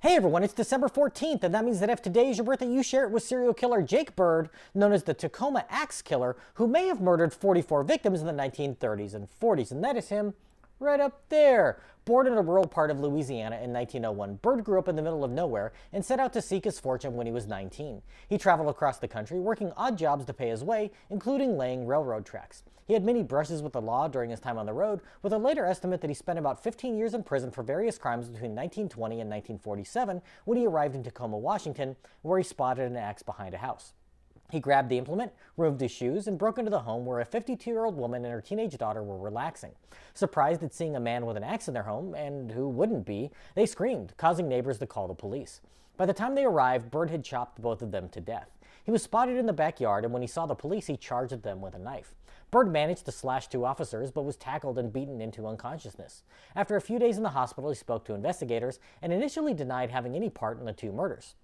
Hey everyone, it's December 14th, and that means that if today is your birthday, you share it with serial killer Jake Bird, known as the Tacoma Axe Killer, who may have murdered 44 victims in the 1930s and 40s, and that is him right up there. Born in a rural part of Louisiana in 1901, Bird grew up in the middle of nowhere and set out to seek his fortune when he was 19. He traveled across the country, working odd jobs to pay his way, including laying railroad tracks. He had many brushes with the law during his time on the road, with a later estimate that he spent about 15 years in prison for various crimes between 1920 and 1947 when he arrived in Tacoma, Washington, where he spotted an axe behind a house. He grabbed the implement, removed his shoes, and broke into the home where a 52-year-old woman and her teenage daughter were relaxing. Surprised at seeing a man with an axe in their home, and who wouldn't be, they screamed, causing neighbors to call the police. By the time they arrived, Bird had chopped both of them to death. He was spotted in the backyard, and when he saw the police, he charged at them with a knife. Bird managed to slash two officers, but was tackled and beaten into unconsciousness. After a few days in the hospital, he spoke to investigators and initially denied having any part in the two murders.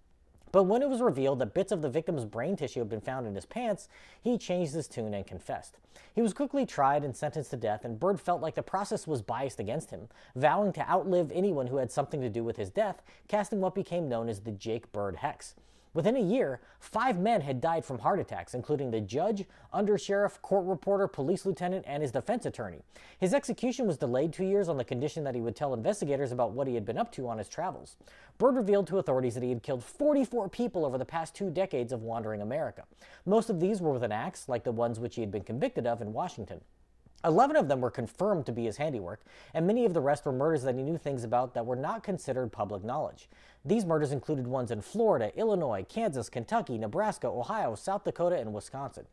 But when it was revealed that bits of the victim's brain tissue had been found in his pants, he changed his tune and confessed. He was quickly tried and sentenced to death, and Bird felt like the process was biased against him, vowing to outlive anyone who had something to do with his death, casting what became known as the Jake Bird Hex. Within a year, 5 men had died from heart attacks, including the judge, undersheriff, court reporter, police lieutenant, and his defense attorney. His execution was delayed 2 years on the condition that he would tell investigators about what he had been up to on his travels. Bird revealed to authorities that he had killed 44 people over the past 2 decades of wandering America. Most of these were with an axe, like the ones which he had been convicted of in Washington. 11 of them were confirmed to be his handiwork, and many of the rest were murders that he knew things about that were not considered public knowledge. These murders included ones in Florida, Illinois, Kansas, Kentucky, Nebraska, Ohio, South Dakota, and Wisconsin.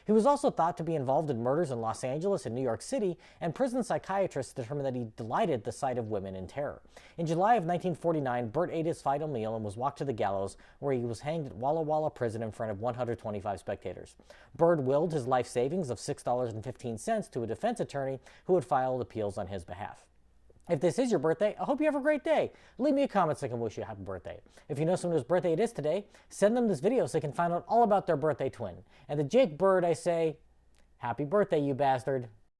He was also thought to be involved in murders in Los Angeles and New York City, and prison psychiatrists determined that he delighted the sight of women in terror. In July of 1949, Bird ate his final meal and was walked to the gallows, where he was hanged at Walla Walla Prison in front of 125 spectators. Bird willed his life savings of $6.15 to a defense attorney who had filed appeals on his behalf. If this is your birthday, I hope you have a great day. Leave me a comment so I can wish you a happy birthday. If you know someone whose birthday it is today, send them this video so they can find out all about their birthday twin. And to Jake Bird, I say, happy birthday, you bastard.